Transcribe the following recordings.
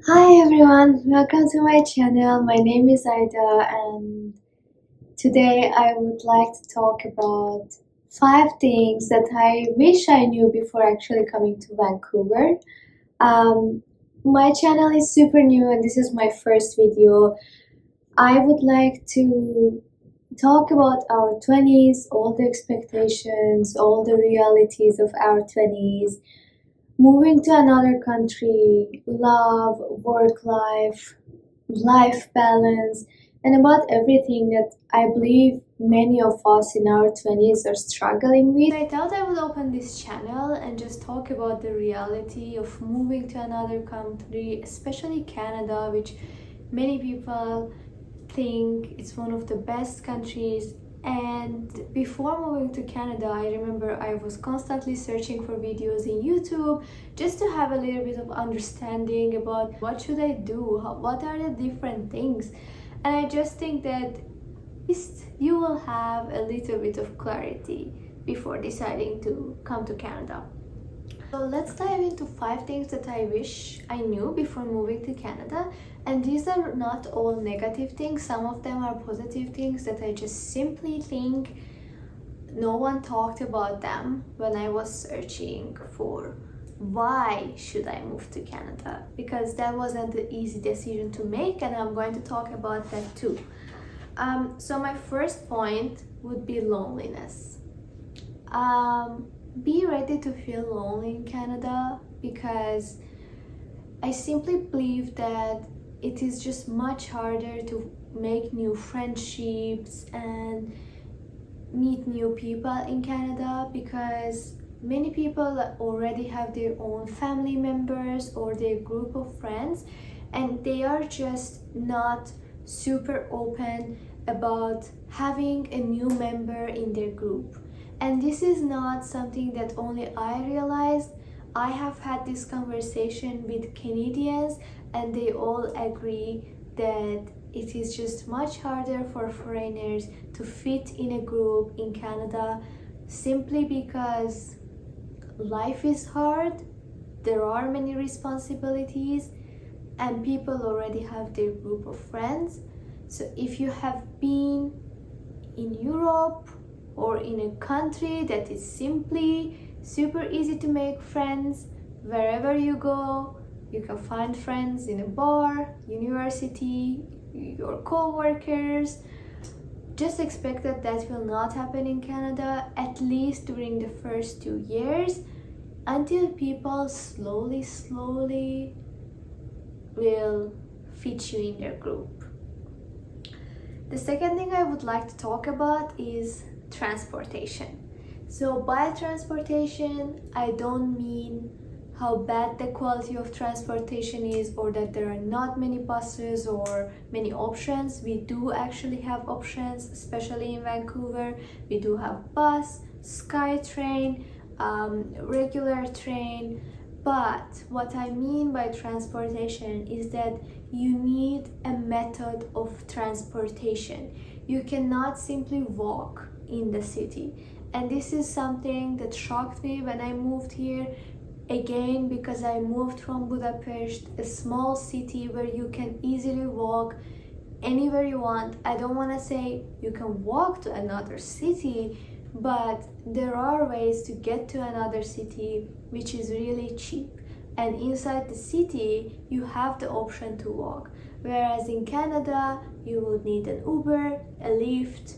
Hi everyone, welcome to my channel. My name is Aida, and today I would like to talk about 5 things that I wish I knew before actually coming to Vancouver. Um, my channel is super new and this is my first video. I would like to talk about our 20s, all the expectations, all the realities of our 20s, moving to another country, love, work life, life balance, and about everything that I believe many of us in our 20s are struggling with. I thought I would open this channel and just talk about the reality of moving to another country, especially Canada, which many people think it's one of the best countries. And before moving to Canada, I remember I was constantly searching for videos in YouTube just to have a little bit of understanding about what should I do, what are the different things. And I just think that you will have a little bit of clarity before deciding to come to Canada. So let's dive into 5 things that I wish I knew before moving to Canada. And these are not all negative things, some of them are positive things that I just simply think no one talked about them when I was searching for why should I move to Canada, because that wasn't the easy decision to make, and I'm going to talk about that too. So my first point would be loneliness. Be ready to feel lonely in Canada, because I simply believe that it is just much harder to make new friendships and meet new people in Canada, because many people already have their own family members or their group of friends, and they are just not super open about having a new member in their group. And this is not something that only I realized. I have had this conversation with Canadians, and they all agree that it is just much harder for foreigners to fit in a group in Canada, simply because life is hard, there are many responsibilities, and people already have their group of friends. So if you have been in Europe or in a country that is simply super easy to make friends, wherever you go, you can find friends in a bar, university, your co-workers. Just expect that that will not happen in Canada, at least during the first 2 years, until people slowly will fit you in their group. The second thing I would like to talk about is transportation. So by transportation, I don't mean how bad the quality of transportation is, or that there are not many buses or many options. We do actually have options, especially in Vancouver. We do have bus, SkyTrain, regular train. But what I mean by transportation is that you need a method of transportation. You cannot simply walk in the city. And this is something that shocked me when I moved here. Again, because I moved from Budapest, a small city where you can easily walk anywhere you want. I don't want to say you can walk to another city, but there are ways to get to another city which is really cheap. And inside the city, you have the option to walk. Whereas in Canada, you would need an Uber, a Lyft,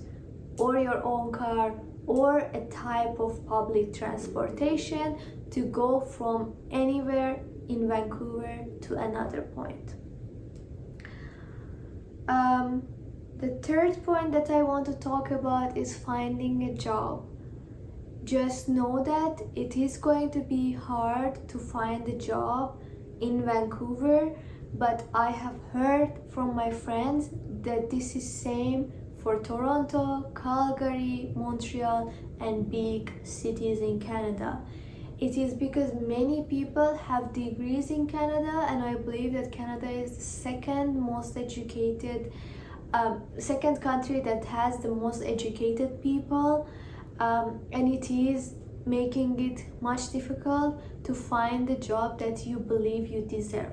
or your own car, or a type of public transportation to go from anywhere in Vancouver to another point. The third point that I want to talk about is finding a job. Just know that it is going to be hard to find a job in Vancouver, but I have heard from my friends that this is same for Toronto, Calgary, Montreal, and big cities in Canada. It is because many people have degrees in Canada, and I believe that Canada is the second country that has the most educated people, and it is making it much difficult to find the job that you believe you deserve.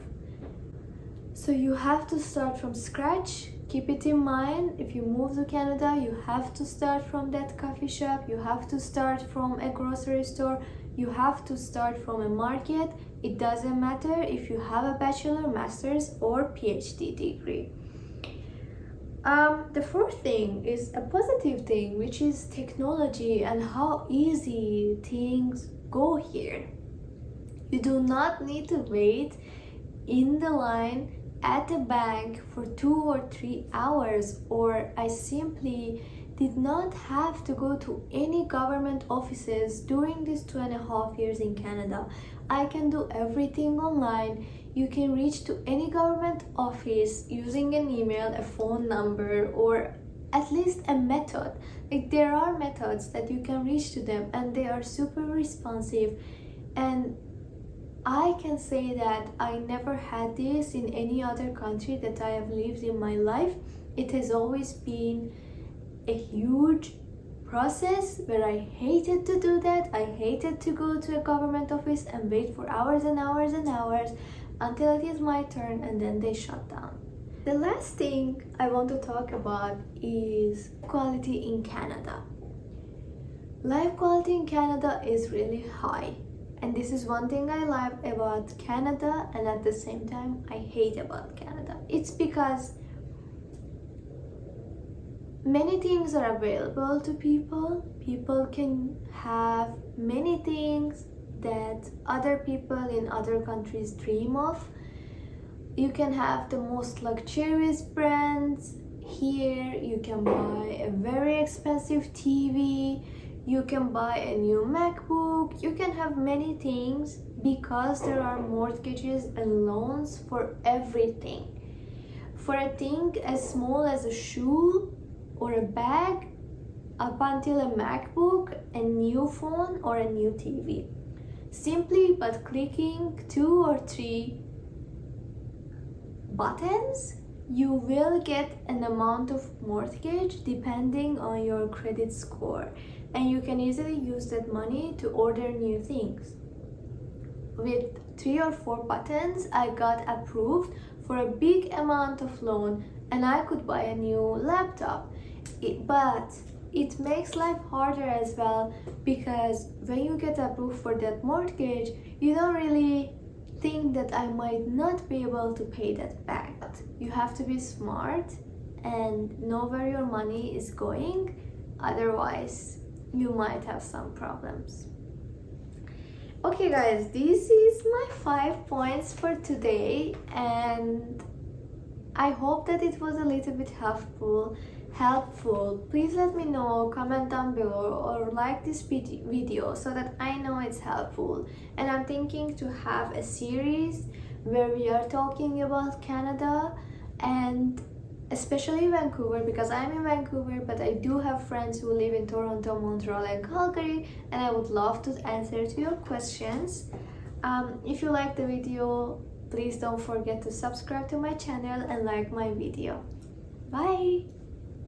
So you have to start from scratch. Keep it in mind, if you move to Canada, you have to start from that coffee shop, you have to start from a grocery store, you have to start from a market. It doesn't matter if you have a bachelor, master's, or PhD degree. The fourth thing is a positive thing, which is technology and how easy things go here. You do not need to wait in the line at the bank for 2 or 3 hours, or I simply did not have to go to any government offices during these 2.5 years in Canada. I can do everything online. You can reach to any government office using an email, a phone number, or at least a method. Like, there are methods that you can reach to them, and they are super responsive. And I can say that I never had this in any other country that I have lived in my life. It has always been a huge process where I hated to do that. I hated to go to a government office and wait for hours and hours and hours until it is my turn, and then they shut down. The last thing I want to talk about is quality in Canada. Life quality in Canada is really high. And this is one thing I love about Canada, and at the same time I hate about Canada. It's because many things are available to people. People can have many things that other people in other countries dream of. You can have the most luxurious brands here. You can buy a very expensive TV. You can buy a new MacBook. You can have many things because there are mortgages and loans for everything. For a thing as small as a shoe or a bag, up until a MacBook, a new phone, or a new TV. Simply but clicking 2 or 3 buttons, you will get an amount of mortgage depending on your credit score. And you can easily use that money to order new things. With 3 or 4 buttons, I got approved for a big amount of loan, and I could buy a new laptop. But it makes life harder as well, because when you get approved for that mortgage, you don't really think that I might not be able to pay that back. You have to be smart and know where your money is going, otherwise you might have some problems. Okay guys, this is my 5 points for today, and I hope that it was a little bit helpful. Please let me know, comment down below, or like this video so that I know it's helpful. And I'm thinking to have a series where we are talking about Canada, and especially Vancouver, because I'm in Vancouver, but I do have friends who live in Toronto, Montreal, and Calgary, and I would love to answer to your questions. If you like the video, please don't forget to subscribe to my channel and like my video. Bye!